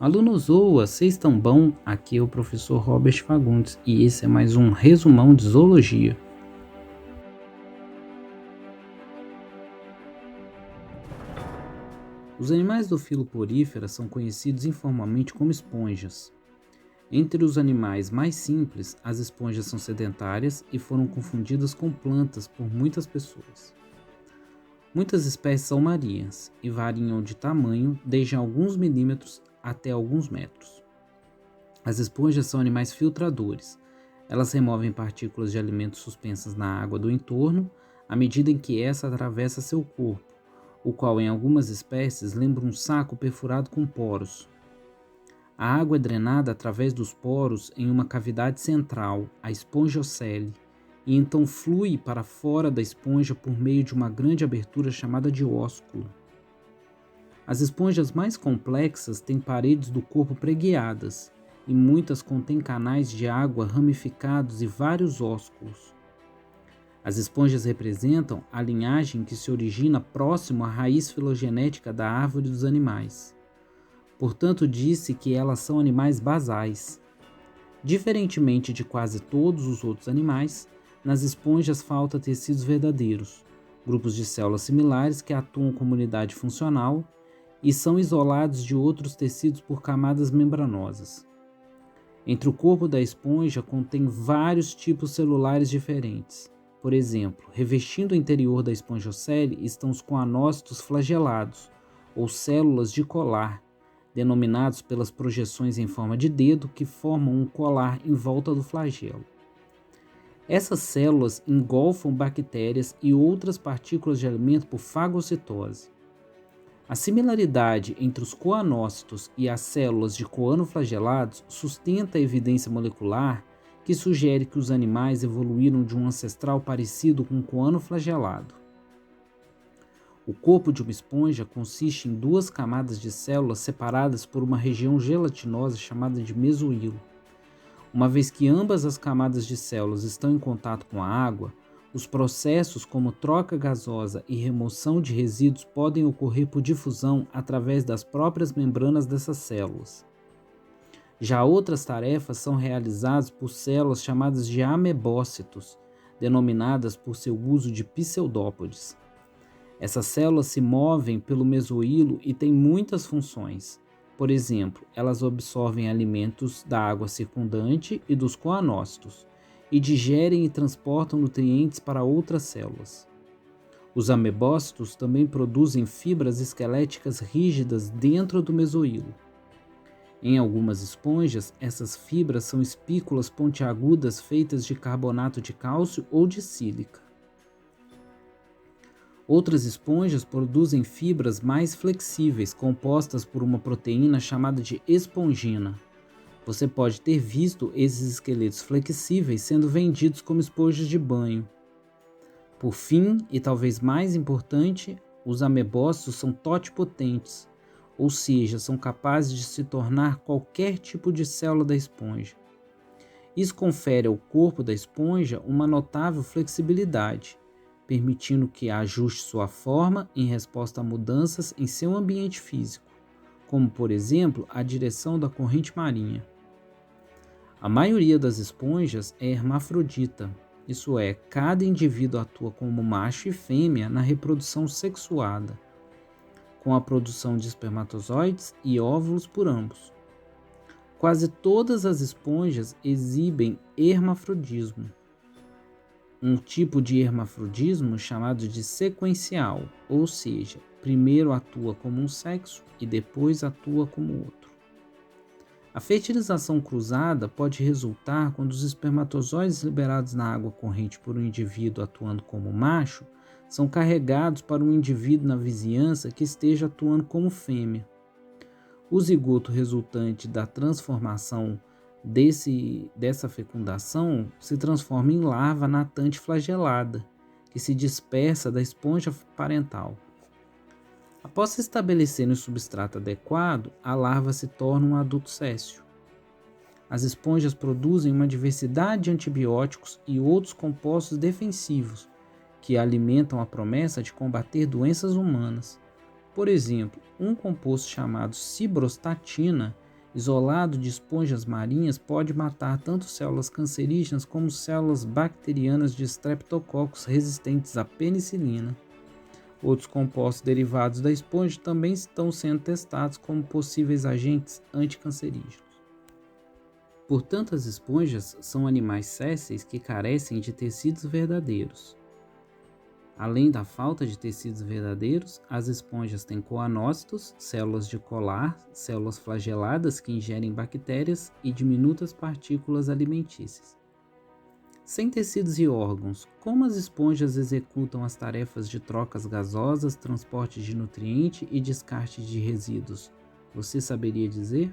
Alunos OA, vocês estão bom? Aqui é o professor Robert Fagundes e esse é mais um resumão de zoologia. Os animais do filo Porífera são conhecidos informalmente como esponjas. Entre os animais mais simples, as esponjas são sedentárias e foram confundidas com plantas por muitas pessoas. Muitas espécies são marinhas e variam de tamanho desde alguns milímetros até alguns metros. As esponjas são animais filtradores. Elas removem partículas de alimentos suspensas na água do entorno à medida em que essa atravessa seu corpo, o qual em algumas espécies lembra um saco perfurado com poros. A água é drenada através dos poros em uma cavidade central, a espongiocele, e então flui para fora da esponja por meio de uma grande abertura chamada de ósculo. As esponjas mais complexas têm paredes do corpo pregueadas, e muitas contêm canais de água ramificados e vários ósculos. As esponjas representam a linhagem que se origina próximo à raiz filogenética da árvore dos animais. Portanto, disse que elas são animais basais. Diferentemente de quase todos os outros animais, nas esponjas falta tecidos verdadeiros, grupos de células similares que atuam como unidade funcional e são isolados de outros tecidos por camadas membranosas. Entre o corpo da esponja contém vários tipos celulares diferentes. Por exemplo, revestindo o interior da espongiocele estão os coanócitos flagelados, ou células de colar, denominados pelas projeções em forma de dedo que formam um colar em volta do flagelo. Essas células engolfam bactérias e outras partículas de alimento por fagocitose. A similaridade entre os coanócitos e as células de coanoflagelados sustenta a evidência molecular que sugere que os animais evoluíram de um ancestral parecido com um coanoflagelado. O corpo de uma esponja consiste em duas camadas de células separadas por uma região gelatinosa chamada de mesoílo. Uma vez que ambas as camadas de células estão em contato com a água, os processos como troca gasosa e remoção de resíduos podem ocorrer por difusão através das próprias membranas dessas células. Já outras tarefas são realizadas por células chamadas de amebócitos, denominadas por seu uso de pseudópodes. Essas células se movem pelo mesoílo e têm muitas funções. Por exemplo, elas absorvem alimentos da água circundante e dos coanócitos, e digerem e transportam nutrientes para outras células. Os amebócitos também produzem fibras esqueléticas rígidas dentro do mesoílo. Em algumas esponjas, essas fibras são espículas pontiagudas feitas de carbonato de cálcio ou de sílica. Outras esponjas produzem fibras mais flexíveis, compostas por uma proteína chamada de espongina. Você pode ter visto esses esqueletos flexíveis sendo vendidos como esponjas de banho. Por fim, e talvez mais importante, os amebócitos são totipotentes, ou seja, são capazes de se tornar qualquer tipo de célula da esponja. Isso confere ao corpo da esponja uma notável flexibilidade, permitindo que ajuste sua forma em resposta a mudanças em seu ambiente físico, como, por exemplo, a direção da corrente marinha. A maioria das esponjas é hermafrodita, isso é, cada indivíduo atua como macho e fêmea na reprodução sexuada, com a produção de espermatozoides e óvulos por ambos. Quase todas as esponjas exibem hermafrodismo, um tipo de hermafrodismo chamado de sequencial, ou seja, primeiro atua como um sexo e depois atua como outro. A fertilização cruzada pode resultar quando os espermatozoides liberados na água corrente por um indivíduo atuando como macho são carregados para um indivíduo na vizinhança que esteja atuando como fêmea. O zigoto resultante da transformação dessa fecundação se transforma em larva natante flagelada, que se dispersa da esponja parental. Após se estabelecer no substrato adequado, a larva se torna um adulto céssio. As esponjas produzem uma diversidade de antibióticos e outros compostos defensivos que alimentam a promessa de combater doenças humanas. Por exemplo, um composto chamado cibrostatina isolado de esponjas marinhas pode matar tanto células cancerígenas como células bacterianas de Streptococcus resistentes à penicilina. Outros compostos derivados da esponja também estão sendo testados como possíveis agentes anticancerígenos. Portanto, as esponjas são animais sésseis que carecem de tecidos verdadeiros. Além da falta de tecidos verdadeiros, as esponjas têm coanócitos, células de colar, células flageladas que ingerem bactérias e diminutas partículas alimentícias. Sem tecidos e órgãos, como as esponjas executam as tarefas de trocas gasosas, transporte de nutriente e descarte de resíduos? Você saberia dizer?